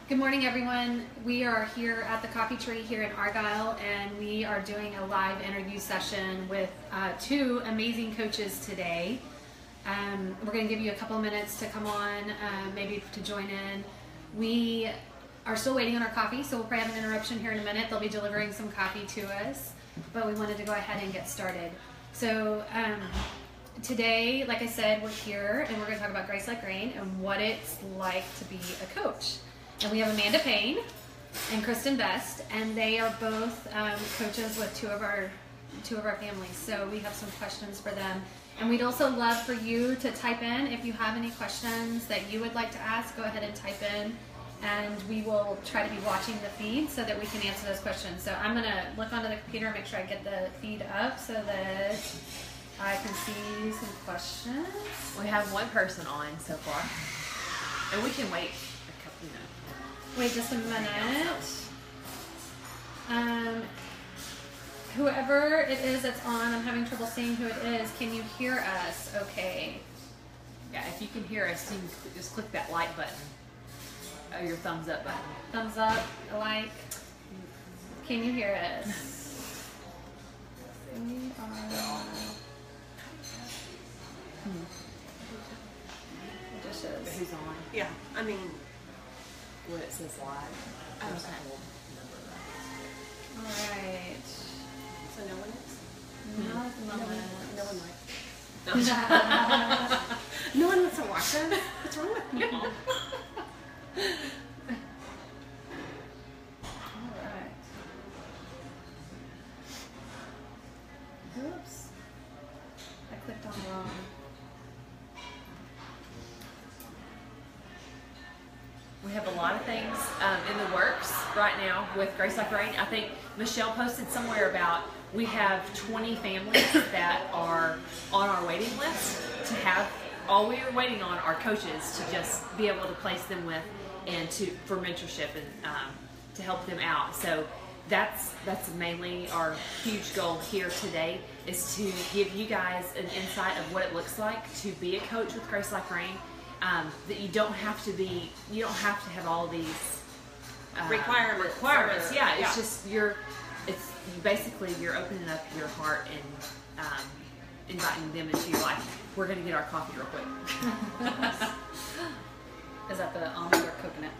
Good morning, everyone. We are here at the Coffee Tree here in Argyle, and we are doing a live interview session with two amazing coaches today. We're going to give you a couple minutes to come on, maybe to join in. We are still waiting on our coffee, so we'll probably have an interruption here in a minute. They'll be delivering some coffee to us, but we wanted to go ahead and get started. So today, like I said, we're here and we're going to talk about Grace Like Rain and what it's like to be a coach. And we have Amanda Payne and Kristen Best, and they are both coaches with two of our families. So we have some questions for them. And we'd also love for you to type in if you have any questions that you would like to ask. Go ahead and type in, and we will try to be watching the feed so that we can answer those questions. So I'm going to look onto the computer and make sure I get the feed up so that I can see some questions. We have one person on so far, and we can wait a couple minutes. Wait just a minute. Whoever it is that's on, I'm having trouble seeing who it is. Can you hear us okay? Yeah, if you can hear us, you can just click that like button. Or your thumbs up button. Thumbs up, like. Can you hear us? We are. It just shows. But who's on? Yeah, I mean, Where it says live. Oh, There's a okay. whole number of those. Alright. so no one is? Not at the moment. No one likes. No one wants to watch us? What's wrong with you? Alright. Oops. I clicked on wrong. We have a lot of things in the works right now with Grace Like Rain. I think Michelle posted somewhere about we have 20 families that are on our waiting list to have. All we are waiting on are coaches to just be able to place them with and for mentorship and to help them out. So that's mainly our huge goal here today, is to give you guys an insight of what it looks like to be a coach with Grace Like Rain. That you don't have to have all these requirements. Yeah, it's just you're opening up your heart and inviting them into your life. We're going to get our coffee real quick. Is that the almond or coconut?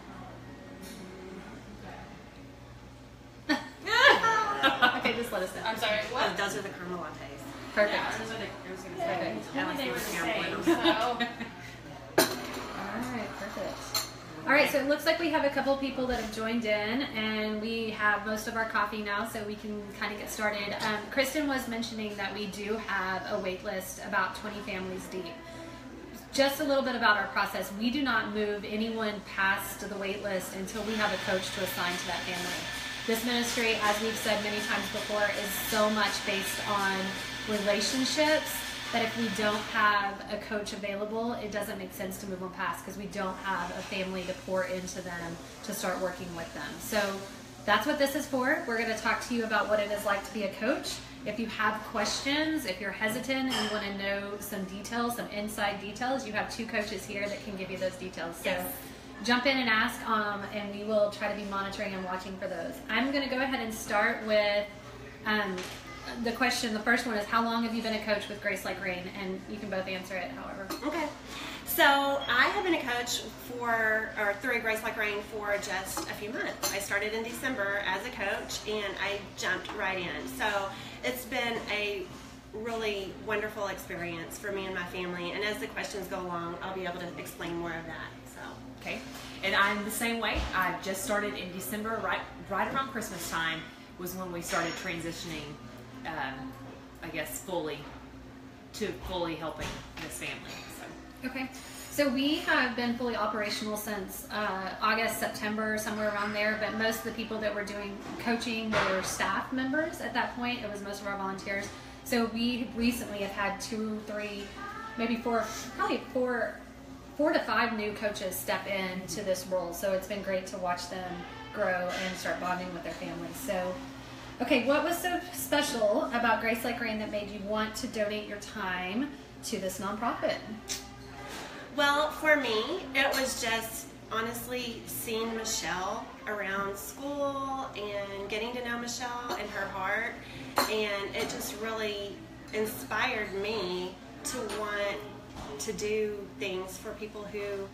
Okay, just let us know. I'm sorry, what? Those are the caramel lattes. Perfect. Yeah, those are the, I was going to say. Perfect. They were the same, so. Alright, perfect. Alright, so it looks like we have a couple people that have joined in, and we have most of our coffee now, so we can kind of get started. Kristen was mentioning that we do have a wait list about 20 families deep. Just a little bit about our process. We do not move anyone past the wait list until we have a coach to assign to that family. This ministry, as we've said many times before, is so much based on relationships that if we don't have a coach available, it doesn't make sense to move them past, because we don't have a family to pour into them to start working with them. So that's what this is for. We're going to talk to you about what it is like to be a coach. If you have questions, if you're hesitant and you want to know some details, some inside details, you have two coaches here that can give you those details. So Yes. jump in and ask, and we will try to be monitoring and watching for those. I'm going to go ahead and start with the question. The first one is, how long have you been a coach with Grace Like Rain? And you can both answer it however. Okay. So I have been a coach through Grace Like Rain for just a few months. I started in December as a coach, and I jumped right in. So it's been a really wonderful experience for me and my family. And as the questions go along, I'll be able to explain more of that. So. Okay, and I'm the same way. I just started in December, right around Christmas time was when we started transitioning. I guess fully helping this family. So. Okay, so we have been fully operational since August, September, somewhere around there, but most of the people that were doing coaching were staff members at that point. It was most of our volunteers. So we recently have had 2, 3, maybe 4, probably 4 to 5 new coaches step into this role. So it's been great to watch them grow and start bonding with their families. So. Okay, what was so special about Grace Like Rain that made you want to donate your time to this nonprofit? Well, for me, it was just honestly, seeing Michelle around school and getting to know Michelle and her heart, and it just really inspired me to want to do things for people who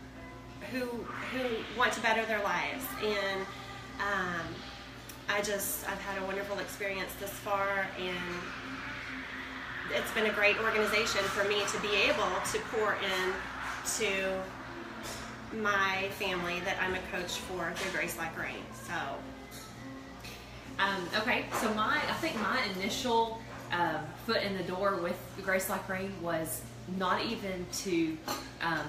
want to better their lives. And I've had a wonderful experience this far, and it's been a great organization for me to be able to pour in to my family that I'm a coach for through Grace Like Rain. So okay, so I think my initial foot in the door with Grace Like Rain was not even to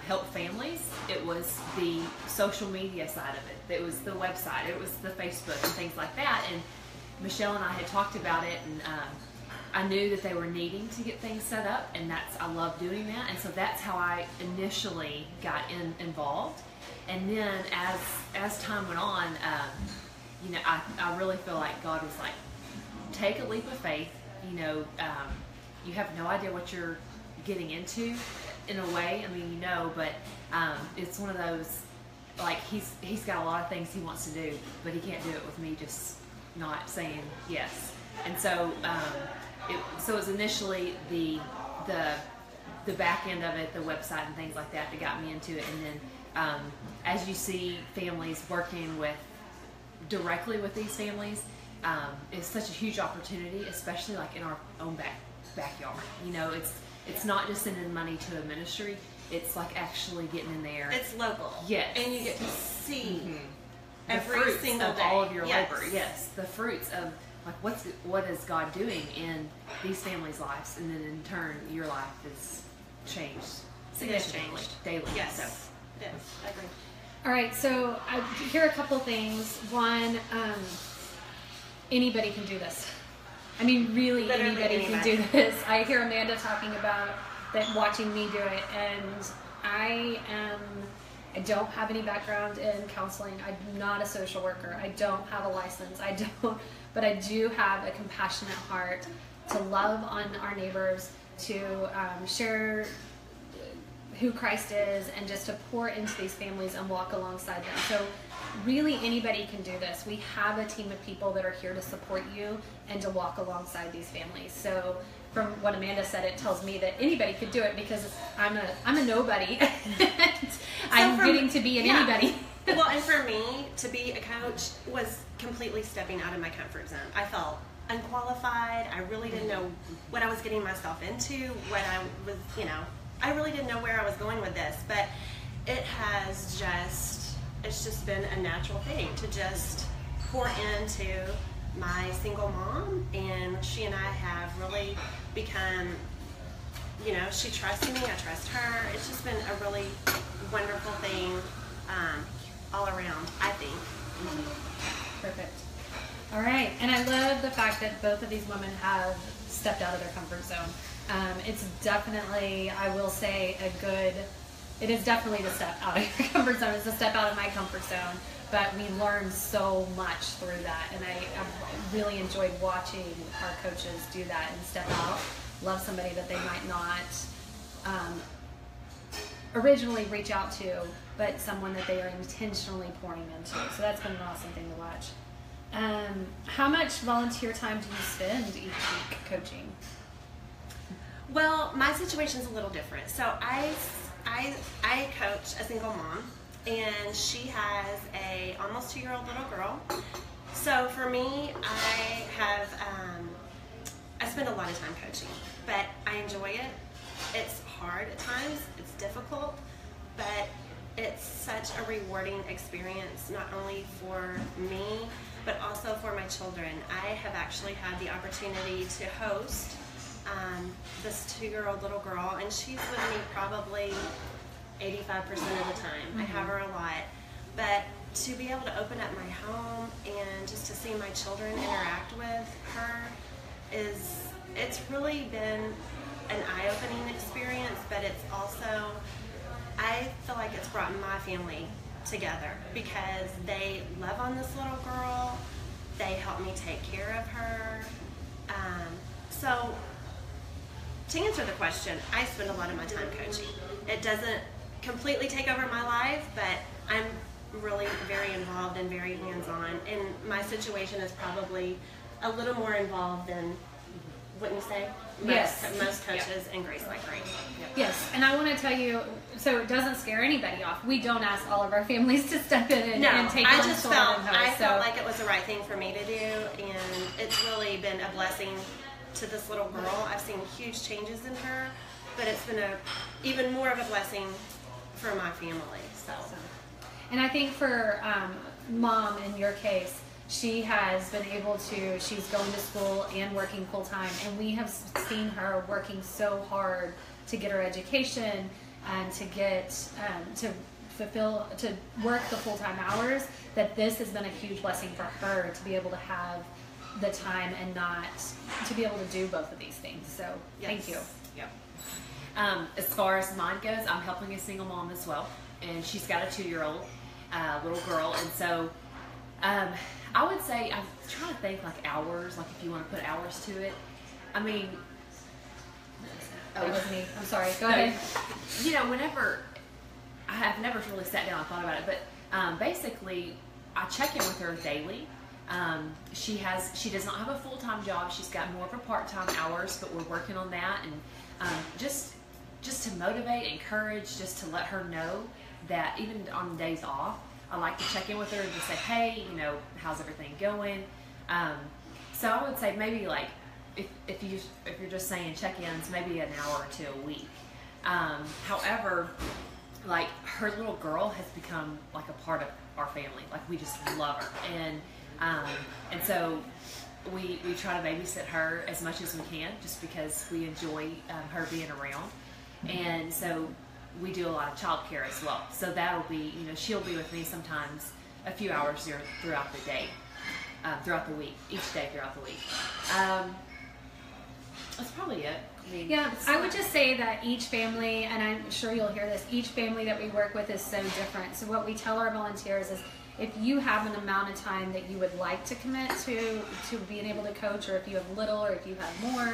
help families. It was the social media side of it. It was the website. It was the Facebook and things like that. And Michelle and I had talked about it, and I knew that they were needing to get things set up, and I love doing that. And so that's how I initially got involved. And then as time went on, I really feel like God was like, take a leap of faith. You have no idea what you're getting into in a way. I mean, but it's one of those, like, he's got a lot of things he wants to do, but he can't do it with me just not saying yes. And so it was initially the back end of it, the website and things like that got me into it. And then as you see families working directly with these families, it's such a huge opportunity, especially like in our own backyard. It's not just sending money to a ministry. It's like actually getting in there. It's local. Yes. And you get to see every fruits single of day. All of your Yes. labor. Yes. The fruits of like what is God doing in these families' lives, and then in turn your life is changed significantly daily. Yes. So. Yes. I agree. All right, so I hear a couple things. One, anybody can do this. I mean, really, Literally anybody can do this. I hear Amanda talking about that, watching me do it, and I don't have any background in counseling. I'm not a social worker. I don't have a license. But I do have a compassionate heart to love on our neighbors, to share who Christ is, and just to pour into these families and walk alongside them. So really anybody can do this. We have a team of people that are here to support you and to walk alongside these families. So from what Amanda said, it tells me that anybody could do it, because I'm a nobody. I'm getting to be an anybody. Well, and for me, to be a coach was completely stepping out of my comfort zone. I felt unqualified. I really didn't know what I was getting myself into, what I was, I really didn't know where I was going with this, but it's just been a natural thing to just pour into my single mom, and she and I have really become, she trusts me, I trust her. It's just been a really wonderful thing all around, I think. Perfect. All right, and I love the fact that both of these women have stepped out of their comfort zone. It's definitely, I will say, it is definitely to step out of your comfort zone. It's a step out of my comfort zone, but we learn so much through that, and I really enjoyed watching our coaches do that and step out, love somebody that they might not originally reach out to, but someone that they are intentionally pouring into. So that's been an awesome thing to watch. How much volunteer time do you spend each week coaching? Well, my situation's a little different. So I coach a single mom, and she has a almost 2-year-old little girl. So for me, I spend a lot of time coaching, but I enjoy it. It's hard at times, it's difficult, but it's such a rewarding experience, not only for me, but also for my children. I have actually had the opportunity to host this 2-year-old little girl, and she's with me probably 85% of the time. I have her a lot, but to be able to open up my home and just to see my children interact with her it's really been an eye-opening experience, but it's also, I feel like it's brought my family together because they love on this little girl, they help me take care of her. So to answer the question, I spend a lot of my time coaching. It doesn't completely take over my life, but involved and very hands-on. And my situation is probably a little more involved than, wouldn't you say? Most coaches in Grace Like Rain. Yes, and I want to tell you, so it doesn't scare anybody off. We don't ask all of our families to step in and take on I felt like it was the right thing for me to do, and it's really been a blessing to this little girl. I've seen huge changes in her, but it's been even more of a blessing for my family. So. And I think for Mom, in your case, she has been able to, she's going to school and working full time, and we have seen her working so hard to get her education and to get, to work the full-time hours, that this has been a huge blessing for her to be able to have the time and not to be able to do both of these things. So thank you. Yep. As far as mine goes, I'm helping a single mom as well, and she's got a 2-year-old little girl, and so I would say, I'm trying to think like hours, like if you want to put hours to it. I mean, that was me. I'm sorry. Go ahead. You know, whenever I have never really sat down and thought about it, but basically, I check in with her daily. She does not have a full-time job. She's got more of a part-time hours, but we're working on that, and just to motivate, encourage, just to let her know that even on days off, I like to check in with her and just say, hey, you know, how's everything going? So I would say maybe like if you're just saying check-ins, maybe an hour or 2 a week. However, like her little girl has become like a part of our family. Like we just love her, and so we try to babysit her as much as we can, just because we enjoy her being around, and so we do a lot of childcare as well. So that'll be, you know, she'll be with me sometimes a few hours throughout the day, throughout the week, each day throughout the week. That's probably it. I mean, yeah, I would just say that each family, and I'm sure you'll hear this, each family that we work with is so different. So what we tell our volunteers is, if you have an amount of time that you would like to commit to being able to coach, or if you have little, or if you have more,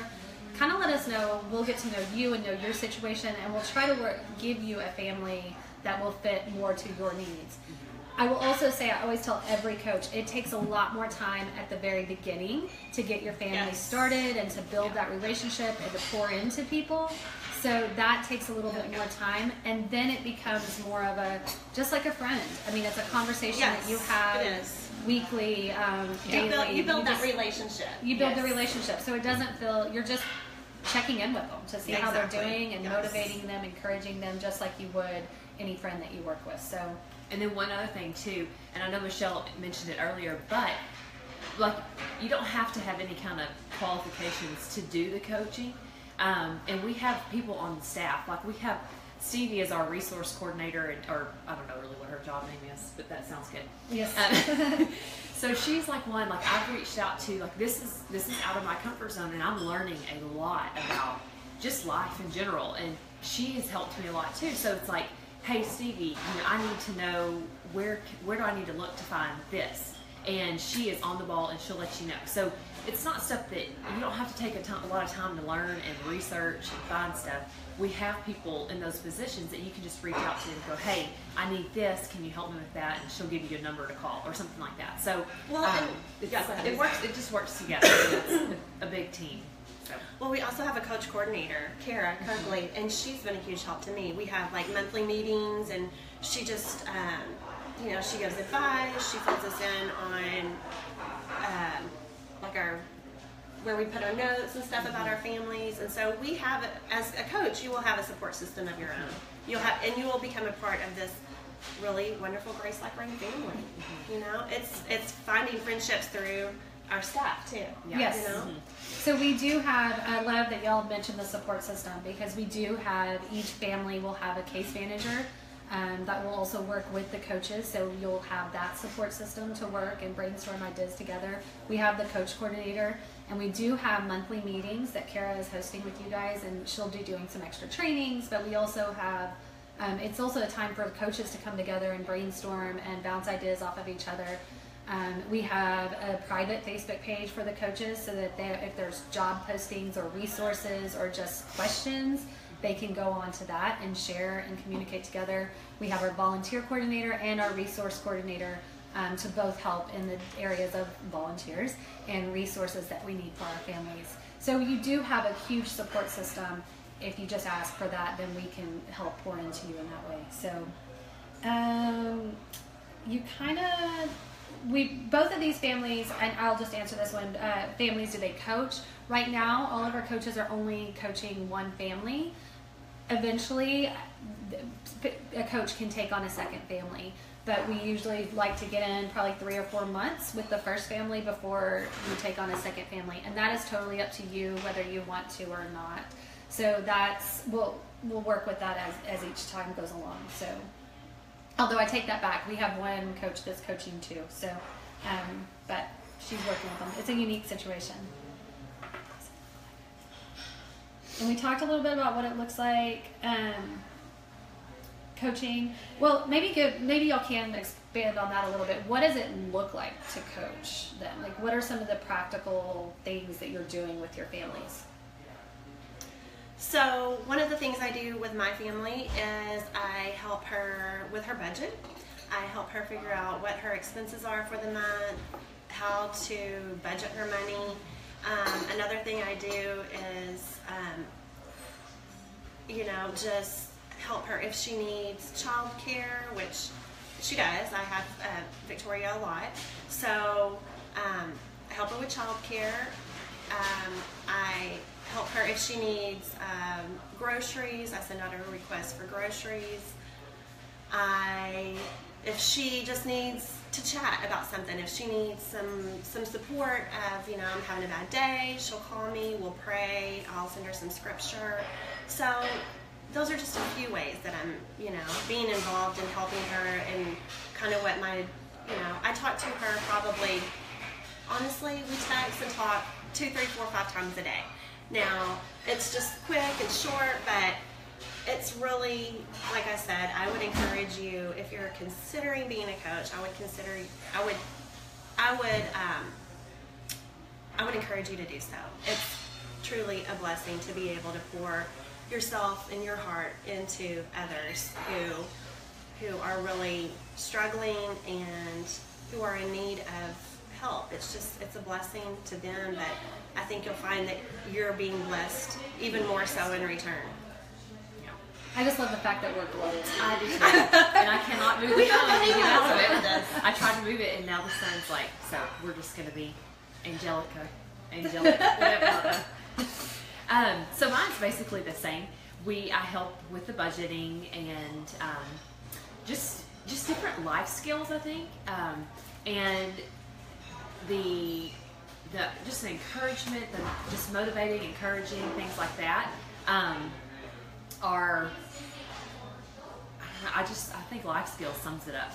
kind of let us know. We'll get to know you and know your situation, and we'll try to give you a family that will fit more to your needs. I will also say, I always tell every coach, it takes a lot more time at the very beginning to get your family started and to build that relationship and to pour into people. So that takes a little bit more time, and then it becomes more of just like a friend. I mean, it's a conversation that you have weekly, daily. You build that relationship. You build the relationship, so it doesn't feel, you're just checking in with them to see how they're doing and motivating them, encouraging them, just like you would any friend that you work with. So. And then one other thing too, and I know Michelle mentioned it earlier, but like you don't have to have any kind of qualifications to do the coaching. And we have people on the staff, like we have Stevie as our resource coordinator, or I don't know really what her job name is, but that sounds good. Yes. So she's like one, like I've reached out to, like this is out of my comfort zone, and I'm learning a lot about just life in general, and she has helped me a lot too. So it's like, hey Stevie, you know, I need to know where do I need to look to find this, and she is on the ball and she'll let you know. So it's not stuff that you don't have to take a lot of time to learn and research and find stuff. We have people in those positions that you can just reach out to and go, hey, I need this, can you help me with that? And she'll give you a number to call or something like that. So it works. It just works together. It's a big team. So. Well, we also have a coach coordinator, Kara Kirkley, and she's been a huge help to me. We have like monthly meetings, and she just, you know, she gives advice. She fills us in on like where we put our notes and stuff about our families. And so we have, as a coach, you will have a support system of your own. You will become a part of this really wonderful Grace Like Rain family. You know, it's finding friendships through our staff too. Yes. You know? So we do have, I love that y'all mentioned the support system, because we do have, each family will have a case manager that will also work with the coaches. So you'll have that support system to work and brainstorm ideas together. We have the coach coordinator, and we do have monthly meetings that Kara is hosting with you guys, and she'll be doing some extra trainings, but we also have, it's also a time for the coaches to come together and brainstorm and bounce ideas off of each other. We have a private Facebook page for the coaches, so that if there's job postings or resources or just questions, they can go on to that and share and communicate together. We have our volunteer coordinator and our resource coordinator to both help in the areas of volunteers and resources that we need for our families. So you do have a huge support system. If you just ask for that, then we can help pour into you in that way. So both of these families, and I'll just answer this one, families, do they coach? Right now, all of our coaches are only coaching one family. Eventually, a coach can take on a second family, but we usually like to get in probably 3 or 4 months with the first family before we take on a second family, and that is totally up to you whether you want to or not. So we'll work with that as each time goes along. So, although I take that back, we have one coach that's coaching too. So, but she's working with them. It's a unique situation. And we talked a little bit about what it looks like coaching. Well, maybe y'all can expand on that a little bit. What does it look like to coach them? Like, what are some of the practical things that you're doing with your families? So one of the things I do with my family is I help her with her budget. I help her figure out what her expenses are for the month, how to budget her money. Another thing I do is, just help her if she needs childcare, which she does. I have Victoria a lot. So I help her with childcare. I help her if she needs groceries. I send out a request for groceries. If she just needs to chat about something, if she needs some support of, I'm having a bad day, she'll call me, we'll pray, I'll send her some scripture. So those are just a few ways that I'm, being involved in helping her, and kind of what I talk to her probably, honestly, we text and talk 2, 3, 4, 5 times a day. Now, it's just quick and short, but it's really, like I said, I would encourage you, if you're considering being a coach, I would encourage you to do so. It's truly a blessing to be able to pour yourself and your heart into others who are really struggling and who are in need of help. It's a blessing to them, but I think you'll find that you're being blessed even more so in return. I just love the fact that we're close. I do too. And I cannot move the phone to get out of it. I tried to move it, and now the sun's like, so we're just going to be angelic, whatever. So mine's basically the same. I help with the budgeting and just different life skills, I think, and the just encouragement, just motivating, encouraging, things like that. I think life skills sums it up.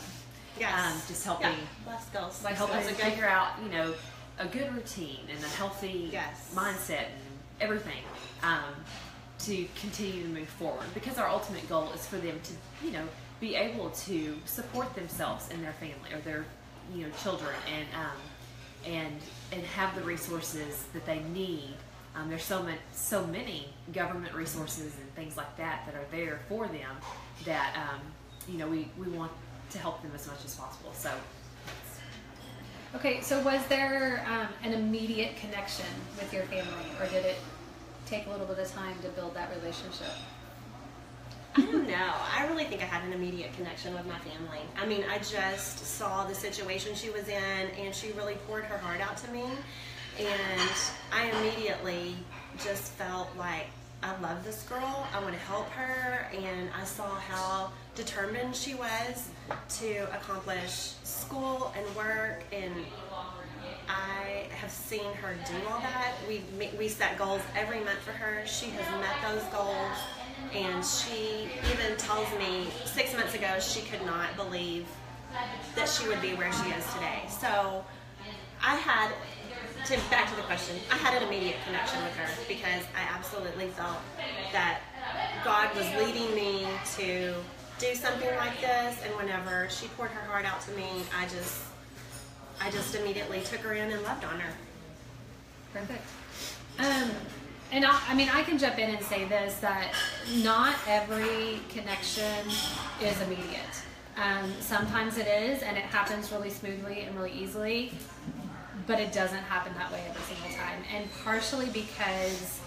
Yes. Just helping life skills. Helping figure out, a good routine and a healthy mindset and everything, to continue to move forward. Because our ultimate goal is for them to, be able to support themselves and their family or their, children and have the resources that they need. There's so many government resources and things like that are there for them that we want to help them as much as possible. So, okay. So was there an immediate connection with your family, or did it take a little bit of time to build that relationship? I don't know. I really think I had an immediate connection with my family. I mean, I just saw the situation she was in, and she really poured her heart out to me. And I immediately just felt like, I love this girl, I want to help her, and I saw how determined she was to accomplish school and work, and I have seen her do all that. We set goals every month for her. She has met those goals, and she even tells me 6 months ago she could not believe that she would be where she is today. So back to the question, I had an immediate connection with her because I absolutely felt that God was leading me to do something like this, and whenever she poured her heart out to me, I just immediately took her in and loved on her. Perfect. And I can jump in and say this, that not every connection is immediate. Sometimes it is, and it happens really smoothly and really easily, but it doesn't happen that way every single time. And partially because,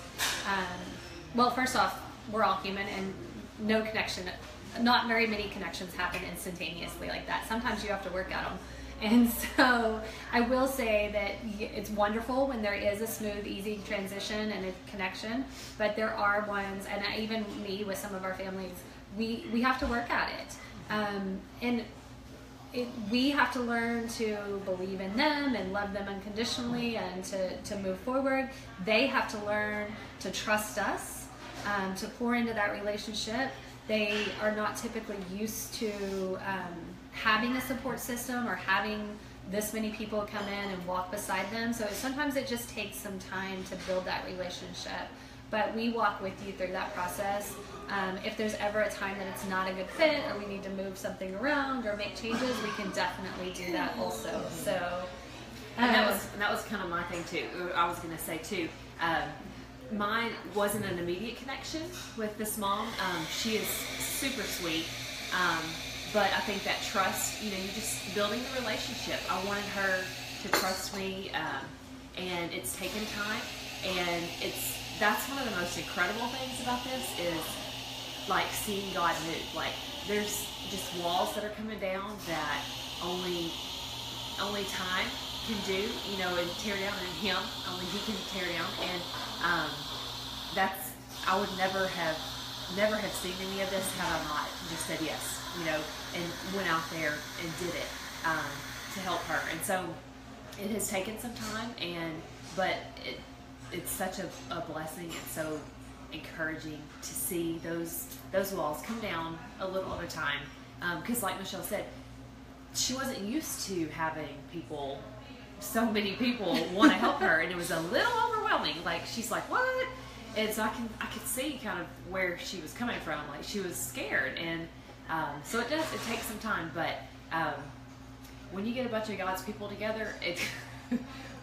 well, first off, we're all human, and no connection, not very many connections happen instantaneously like that. Sometimes you have to work at them. And so I will say that it's wonderful when there is a smooth, easy transition and a connection, but there are ones, and even me with some of our families, we have to work at it. We have to learn to believe in them and love them unconditionally and to move forward. They have to learn to trust us, to pour into that relationship. They are not typically used to having a support system or having this many people come in and walk beside them. So sometimes it just takes some time to build that relationship. But we walk with you through that process. If there's ever a time that it's not a good fit or we need to move something around or make changes, we can definitely do that also. So and that was kind of my thing too. I was going to say too, mine wasn't an immediate connection with this mom. She is super sweet. But I think that trust, you just building the relationship. I wanted her to trust me, and it's taken time. And that's one of the most incredible things about this is like seeing God move. Like there's just walls that are coming down that only time can do, and tear down, and Him, only He can tear down. And I would never have seen any of this had I not just said yes, and went out there and did it to help her. And so it has taken some time, but it's such a blessing and so encouraging to see those walls come down a little at a time. Because like Michelle said, she wasn't used to having so many people want to help her, and it was a little overwhelming. Like she's like, what? And so I could see kind of where she was coming from. Like she was scared, and so it takes some time. But when you get a bunch of God's people together,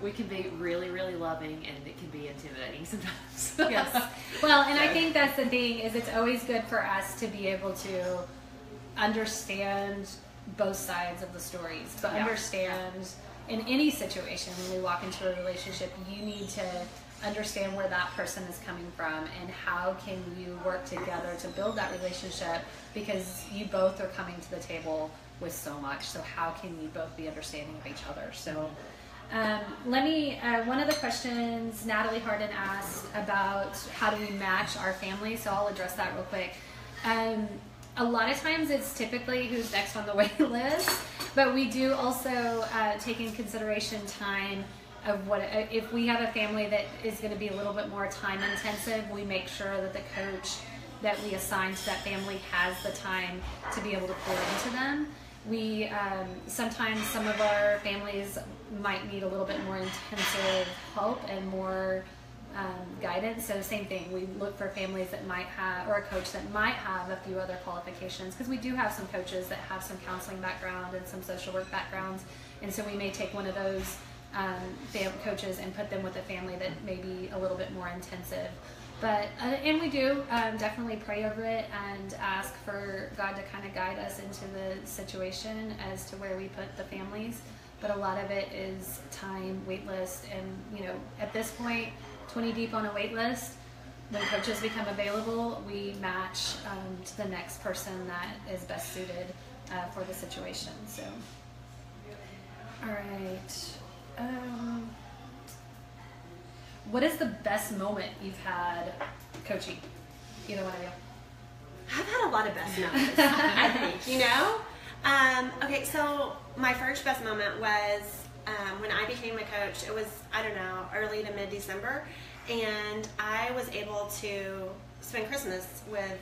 we can be really, really loving, and it can be intimidating sometimes. Yes. Well, and I think that's the thing, is it's always good for us to be able to understand both sides of the stories, but understand in any situation when we walk into a relationship, you need to understand where that person is coming from and how can you work together to build that relationship, because you both are coming to the table with so much. So how can you both be understanding of each other? So one of the questions Natalie Harden asked about how do we match our family, so I'll address that real quick. A lot of times it's typically who's next on the wait list, but we do also take in consideration time of if we have a family that is going to be a little bit more time intensive, we make sure that the coach that we assign to that family has the time to be able to pour into them. We sometimes some of our families might need a little bit more intensive help and more guidance. So same thing, we look for families that might have, or a coach that might have a few other qualifications, because we do have some coaches that have some counseling background and some social work backgrounds, and so we may take one of those coaches and put them with a family that may be a little bit more intensive. But and we do definitely pray over it and ask for God to kind of guide us into the situation as to where we put the families. But a lot of it is time, wait list, and at this point, 20 deep on a wait list. When coaches become available, we match to the next person that is best suited for the situation. So, all right. What is the best moment you've had coaching? Either one of you. I've had a lot of best moments, I think, Okay, so my first best moment was when I became a coach. It was, early to mid-December, and I was able to spend Christmas with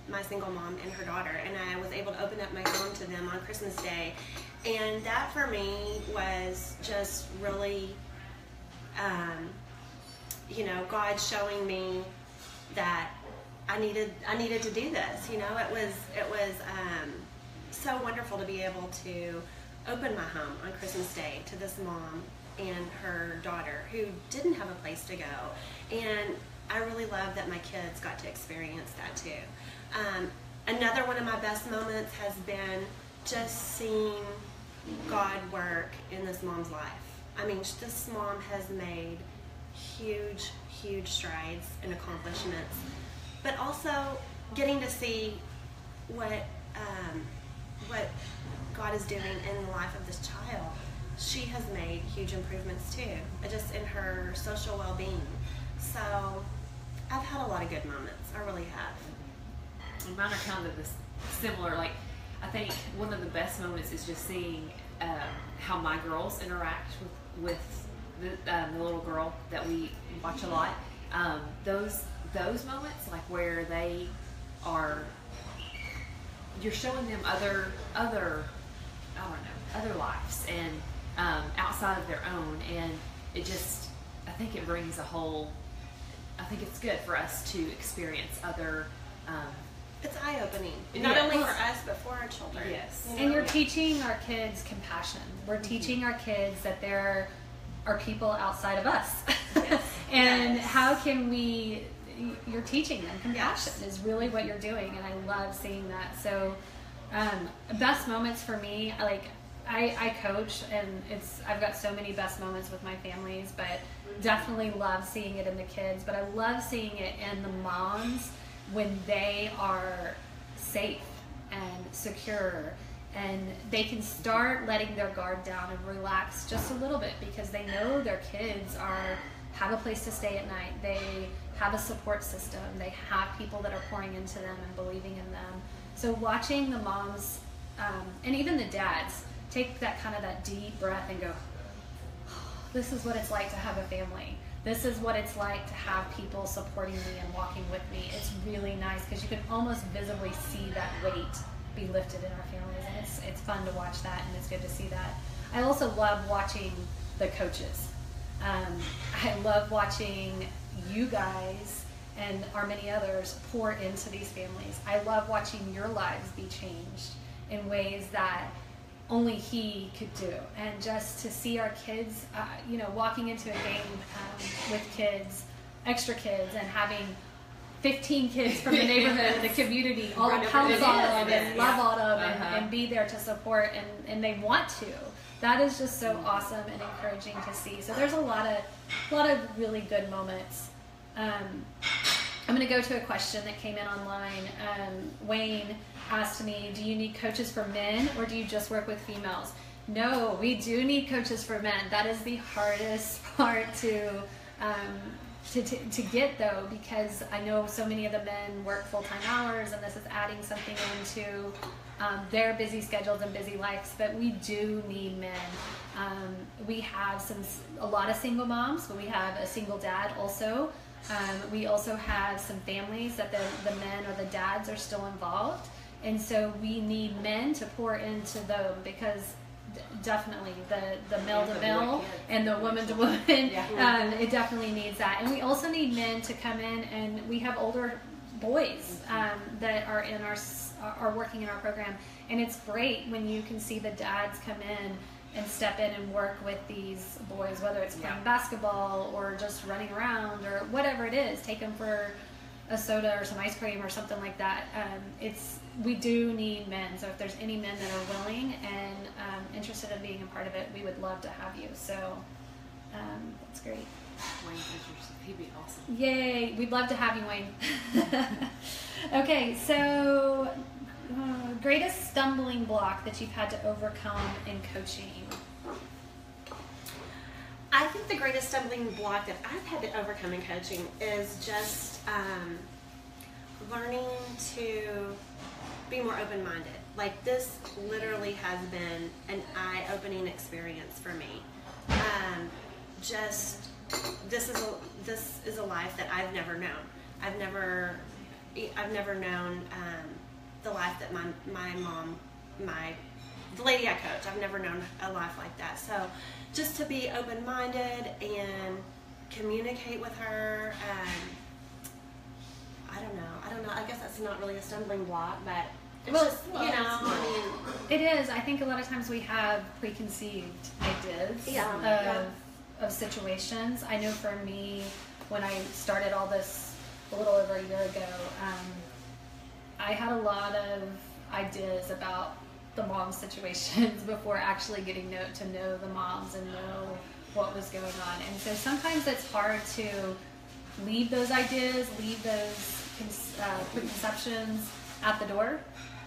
my single mom and her daughter, and I was able to open up my home to them on Christmas Day, and that for me was just really God showing me that I needed to do this. It was so wonderful to be able to open my home on Christmas Day to this mom and her daughter who didn't have a place to go, and I really love that my kids got to experience that too. Another one of my best moments has been just seeing God work in this mom's life. I mean, this mom has made huge, huge strides and accomplishments, but also getting to see what God is doing in the life of this child. She has made huge improvements too, just in her social well-being. So I've had a lot of good moments. I really have. And mine are kind of this similar. Like, I think one of the best moments is just seeing how my girls interact with the little girl that we watch a lot. Those moments, like where they are, you're showing them other I don't know, other lives and outside of their own, and it just, I think it brings a whole, I think it's good for us to experience other. It's eye-opening, not only for us, but for our children. Yes. And you're teaching our kids compassion. We're teaching our kids that there are people outside of us. Yes. And Yes. how can we, you're teaching them compassion Yes. is really what you're doing. And I love seeing that. So best moments for me, I coach, and I've got so many best moments with my families, but definitely love seeing it in the kids. But I love seeing it in the moms when they are safe and secure, and they can start letting their guard down and relax just a little bit, because they know their kids have a place to stay at night. They have a support system. They have people that are pouring into them and believing in them. So watching the moms and even the dads take that deep breath and go, this is what it's like to have a family. This is what it's like to have people supporting me and walking with me. It's really nice, because you can almost visibly see that weight be lifted in our families, and it's fun to watch that, and it's good to see that. I also love watching the coaches. I love watching you guys and our many others pour into these families. I love watching your lives be changed in ways that only he could do, and just to see our kids, walking into a game with kids, extra kids, and having 15 kids from the neighborhood, the community, all pounce on them and love on them and be there to support, and they want to. That is just so awesome and encouraging to see. So there's a lot of really good moments. I'm going to go to a question that came in online. Wayne asked me, do you need coaches for men, or do you just work with females? No, we do need coaches for men. That is the hardest part to get, though, because I know so many of the men work full-time hours, and this is adding something into their busy schedules and busy lives. But we do need men. We have a lot of single moms, but we have a single dad also. We also have some families that the men or the dads are still involved, and so we need men to pour into them, because definitely the male to male and the woman to woman, it definitely needs that. And we also need men to come in, and we have older boys that are are working in our program, and it's great when you can see the dads come in and step in and work with these boys, whether it's playing basketball or just running around or whatever it is. Take them for a soda or some ice cream or something like that. We do need men. So if there's any men that are willing and interested in being a part of it, we would love to have you. So that's great. Wayne, he'd be awesome. Yay! We'd love to have you, Wayne. Okay, so greatest stumbling block that you've had to overcome in coaching? I think the greatest stumbling block that I've had to overcome in coaching is just learning to be more open-minded. Like, this literally has been an eye-opening experience for me. This is a life that I've never known. I've never known the life that my mom, the lady I coach, I've never known a life like that. So just to be open-minded and communicate with her, I don't know. I guess that's not really a stumbling block, but it's it is. I think a lot of times we have preconceived ideas of situations. I know for me, when I started all this a little over a year ago, I had a lot of ideas about the mom situations before actually getting to know the moms and know what was going on. And so sometimes it's hard to leave those ideas, leave those preconceptions at the door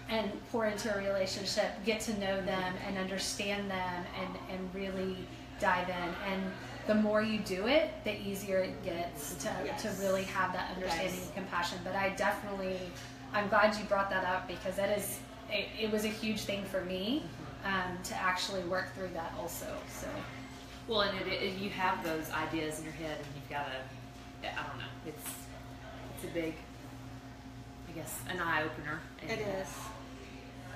and pour into a relationship, get to know them and understand them and really dive in. And the more you do it, the easier it gets to really have that understanding and compassion. But I'm glad you brought that up, because it was a huge thing for me to actually work through that also. So, well, and you have those ideas in your head, and you've got to, I don't know, it's a big, I guess, an eye opener. It is.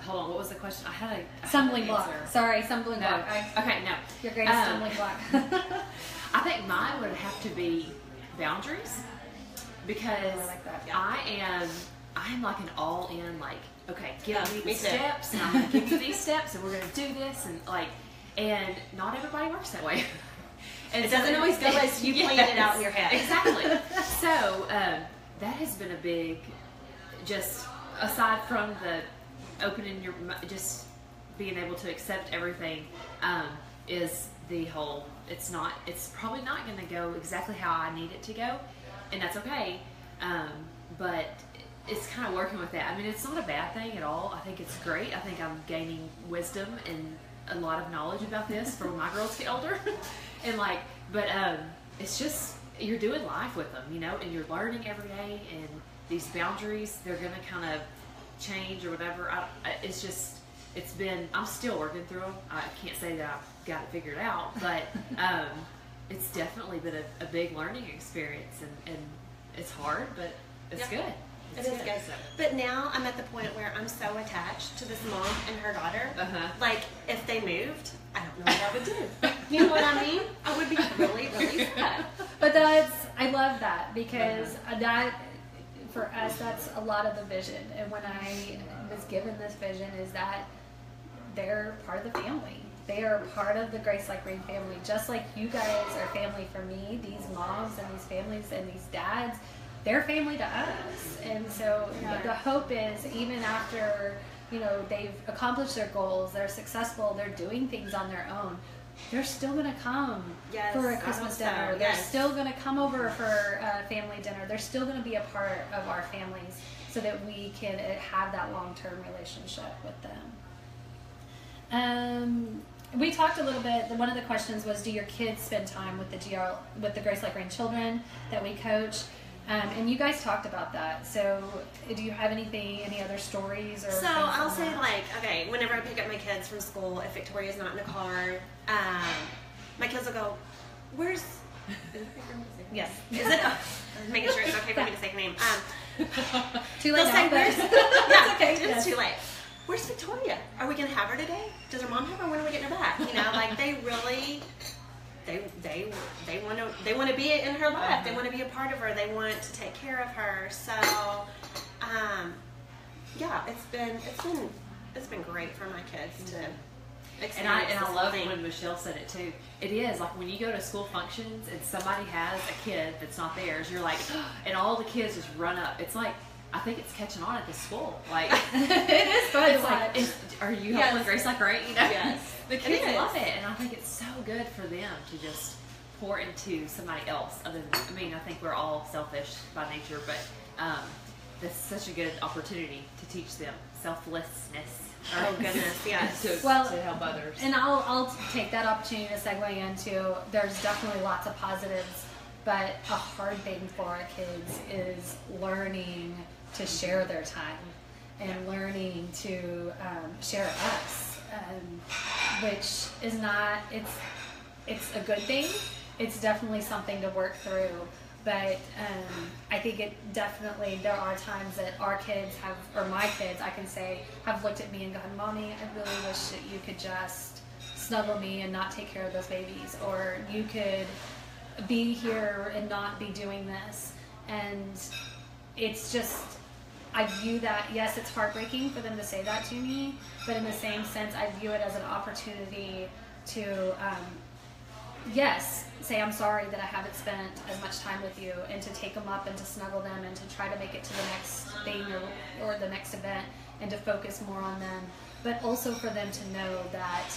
Hold on, what was the question? I had a stumbling block. Sorry, stumbling block. Okay, no. Your greatest stumbling block. I think mine would have to be boundaries, because I like that. Yeah. I'm like an all in, like, okay, give me the me too. steps, and I'm gonna give you these steps, and we're gonna do this, and not everybody works that way. And it doesn't always go as you planned it out in your head. Exactly. So that has been a big, just aside from the opening your, just being able to accept everything, is the whole, it's probably not going to go exactly how I need it to go, and that's okay, but it's kind of working with that. I mean, it's not a bad thing at all. I think it's great. I think I'm gaining wisdom and a lot of knowledge about this for when my girls get older. And but it's just, you're doing life with them, and you're learning every day, and these boundaries, they're going to kind of change or whatever. I'm still working through them. I can't say that I've got it figured out, but it's definitely been a big learning experience, and it's hard, but it's good. It is good. But now I'm at the point where I'm so attached to this mom and her daughter. Like, if they moved, I don't know what I would do. You know what I mean? I would be really, really sad. But I love that, because that, for us, that's a lot of the vision. And when I was given this vision, is that they're part of the family. They are part of the Grace Like Rain family. Just like you guys are family for me, these moms and these families and these dads, they're family to us. And so the hope is, even after they've accomplished their goals, they're successful, they're doing things on their own, they're still going to come for a Christmas dinner. They're still going to come over for a family dinner. They're still going to be a part of our families, so that we can have that long-term relationship with them. We talked a little bit. One of the questions was, do your kids spend time with the Grace Like Rain children that we coach? And you guys talked about that. So do you have any other stories? Or so I'll say, okay, whenever I pick up my kids from school, if Victoria's not in the car, my kids will go, where's... Yes. Is it? Making sure it's okay for me to say her name. Too late now. Say, Where's... yeah, okay. It's too late. Where's Victoria? Are we going to have her today? Does her mom have her? When are we getting her back? They really... They want to be in her life. They want to be a part of her. They want to take care of her. So, it's been great for my kids to experience. And I love when Michelle said it too. It is like when you go to school functions and somebody has a kid that's not theirs, you're like, and all the kids just run up. It's like, I think it's catching on at the school. Like it is fun. It's like, are you helping with Grace Like Rain? Yes. The kids love it, and I think it's so good for them to just pour into somebody else. I think we're all selfish by nature, but that's such a good opportunity to teach them selflessness. Oh goodness, yes. to help others. And I'll take that opportunity to segue into, there's definitely lots of positives, but a hard thing for our kids is learning to share their time and learning to share us. Which is not, it's a good thing. It's definitely something to work through, but I think there are times that our kids have, or my kids, I can say, have looked at me and gone, Mommy, I really wish that you could just snuggle me and not take care of those babies, or you could be here and not be doing this. And it's just, I view that, yes, it's heartbreaking for them to say that to me, but in the same sense, I view it as an opportunity to, yes, say I'm sorry that I haven't spent as much time with you, and to take them up and to snuggle them and to try to make it to the next thing or the next event and to focus more on them. but also for them to know that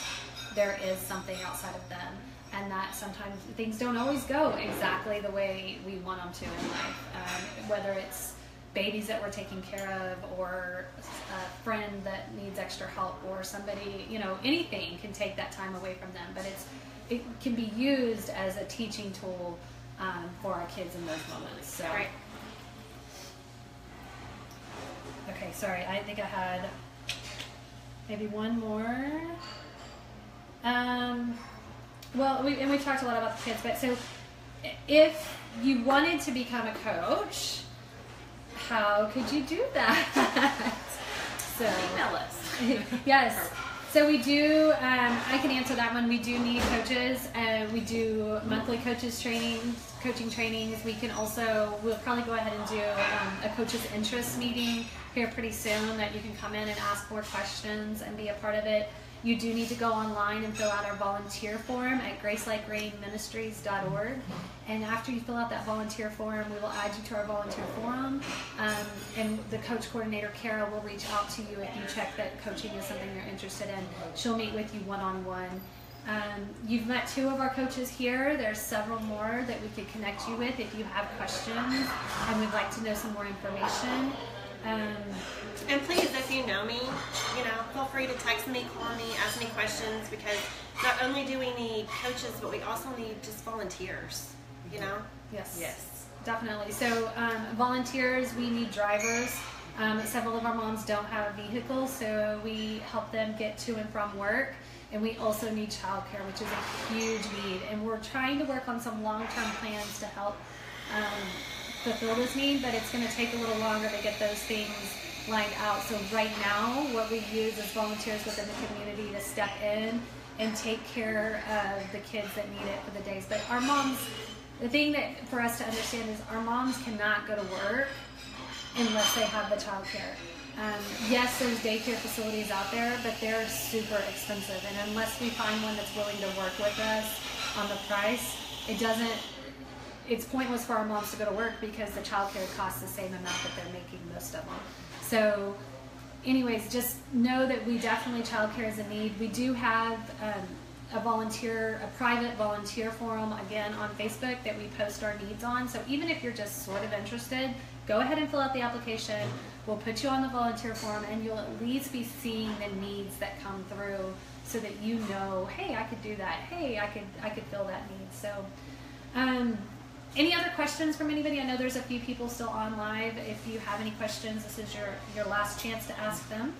there is something outside of them, and that sometimes things don't always go exactly the way we want them to in life, whether it's babies that we're taking care of, or a friend that needs extra help, or somebody, anything can take that time away from them, but it can be used as a teaching tool for our kids in those moments. So, Right. okay, sorry, I think I had maybe one more. Well, we've talked a lot about the kids, but so if you wanted to become a coach, how could you do that? So Email us. Yes. So we do, I can answer that one. We do need coaches. We do monthly coaching trainings. We can also, we'll probably go ahead and do a coach's interest meeting here pretty soon that you can come in and ask more questions and be a part of it. You do need to go online and fill out our volunteer form at gracelikegrainministries.org. And after you fill out that volunteer form, we will add you to our volunteer forum. And the coach coordinator, Kara, will reach out to you if you check that coaching is something you're interested in. She'll meet with you one-on-one. You've met 2 of our coaches here. There's several more that we could connect you with if you have questions and would like to know some more information. And please, if you know me, feel free to text me, call me, ask me questions, because not only do we need coaches, but we also need just volunteers, Yes. Yes. Definitely. So volunteers, we need drivers. Several of our moms don't have vehicles, so we help them get to and from work. And we also need childcare, which is a huge need. And we're trying to work on some long-term plans to help fulfill this need, but it's going to take a little longer to get those things lined out. So right now, what we use is volunteers within the community to step in and take care of the kids that need it for the days. But our moms, the thing that for us to understand is our moms cannot go to work unless they have the child care. Yes, there's daycare facilities out there, but they're super expensive. And unless we find one that's willing to work with us on the price, it's pointless for our moms to go to work because the child care costs the same amount that they're making, most of them. So anyways, just know that we definitely, childcare is a need. We do have a private volunteer forum, again, on Facebook that we post our needs on. So even if you're just sort of interested, go ahead and fill out the application. We'll put you on the volunteer forum, and you'll at least be seeing the needs that come through so that you know, hey, I could do that. Hey, I could fill that need. So any other questions from anybody? I know there's a few people still on live. If you have any questions, this is your last chance to ask them.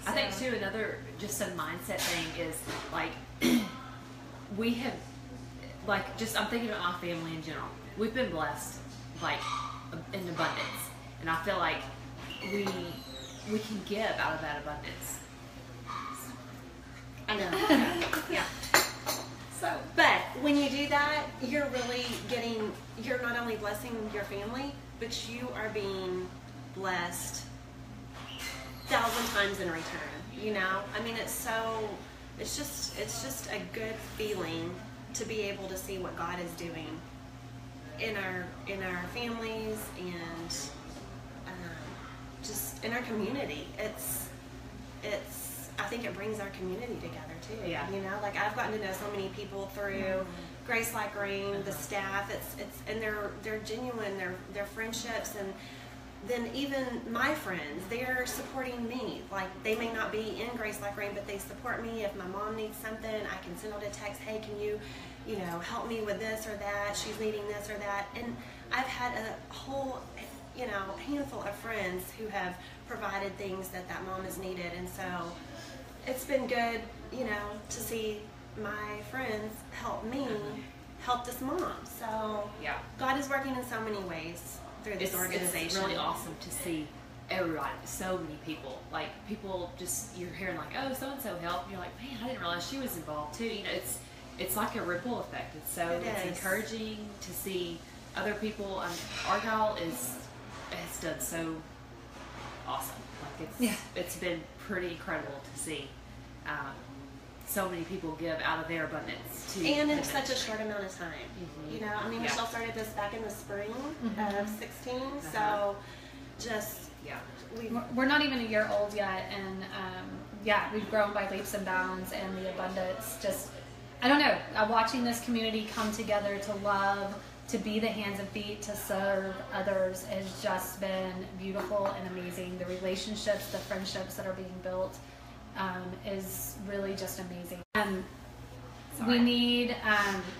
I think too, another just a mindset thing is like we have I'm thinking about my family in general. We've been blessed in abundance, and I feel like we can give out of that abundance. I know. Yeah. So, but when you do that, you're not only blessing your family, but you are being blessed 1,000 times in return. I mean, it's just a good feeling to be able to see what God is doing in our families and just in our community. I think it brings our community together too. Yeah. I've gotten to know so many people through Grace Like Rain, the staff. And they're genuine. They're friendships, and then even my friends, they're supporting me. They may not be in Grace Like Rain, but they support me. If my mom needs something, I can send out a text. Hey, can you, help me with this or that? She's needing this or that. And I've had a whole, handful of friends who have provided things that mom has needed, and so it's been good, to see my friends help me help this mom. So yeah, God is working in so many ways through this organization. It's really awesome to see everybody, so many people. People just, you're hearing oh, so and so helped. And you're like, man, I didn't realize she was involved too. It's like a ripple effect. It's encouraging to see other people. Argyle has done so awesome. It's been pretty incredible to see so many people give out of their abundance to and in such a short amount of time. Mm-hmm. Michelle started this back in the spring of 16, so just Yeah. We're not even a year old yet, and yeah, we've grown by leaps and bounds, and the abundance just, I don't know, watching this community come together to love, to be the hands and feet, to serve others has just been beautiful and amazing. The relationships, the friendships that are being built is really just amazing. We need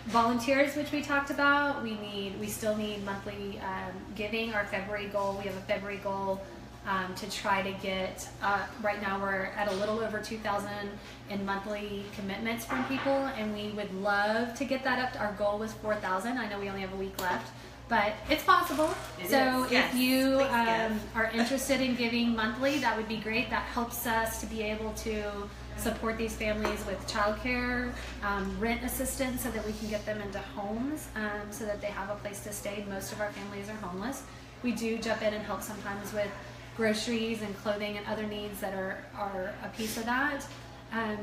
volunteers, which we talked about. We still need monthly giving. Our February goal, we have a February goal to try to get, right now we're at a little over 2,000 in monthly commitments from people, and we would love to get that up. Our goal was 4,000. I know we only have a week left, but it's possible. If you are interested in giving monthly, that would be great. That helps us to be able to support these families with childcare, rent assistance, so that we can get them into homes, so that they have a place to stay. Most of our families are homeless. We do jump in and help sometimes with groceries and clothing and other needs that are a piece of that.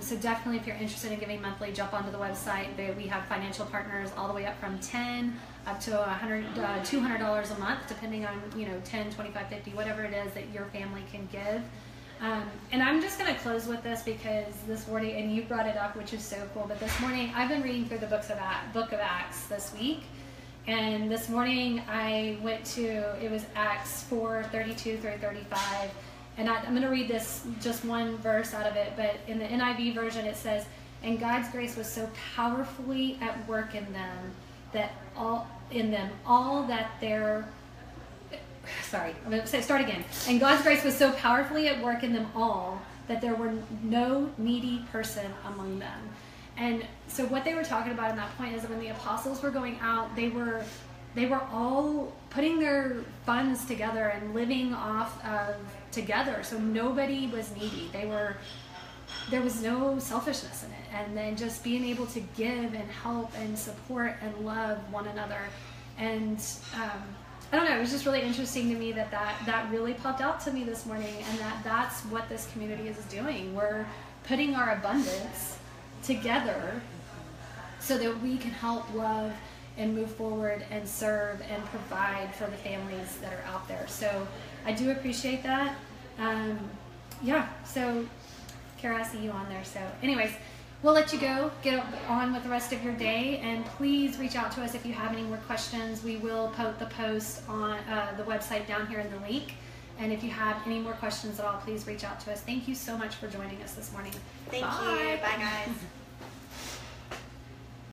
So definitely, if you're interested in giving monthly, jump onto the website. We have financial partners all the way up from $10 up to $200 a month, depending on 10, 25, 50, whatever it is that your family can give. And I'm just going to close with this, because this morning, and you brought it up, which is so cool, but this morning I've been reading through the book of Acts this week, and this morning I went to, it was Acts 4:32 through 35, and I'm going to read this, just one verse out of it, but in the NIV version it says, "And God's grace was so powerfully at work in them that all that their..." Sorry, I'm going to say, start again. "And God's grace was so powerfully at work in them all that there were no needy person among them." And so what they were talking about in that point is that when the apostles were going out, they were all putting their funds together and living off of together. So nobody was needy. There was no selfishness in it. And then just being able to give and help and support and love one another. And I don't know, it was just really interesting to me that really popped out to me this morning, and that's what this community is doing. We're putting our abundance together so that we can help love and move forward and serve and provide for the families that are out there. So I do appreciate that. Yeah, so Kara, I see you on there. So anyways, we'll let you go, get on with the rest of your day, and please reach out to us if you have any more questions. We will put the post on the website down here in the link. And if you have any more questions at all, please reach out to us. Thank you so much for joining us this morning. Thank you. Bye, guys.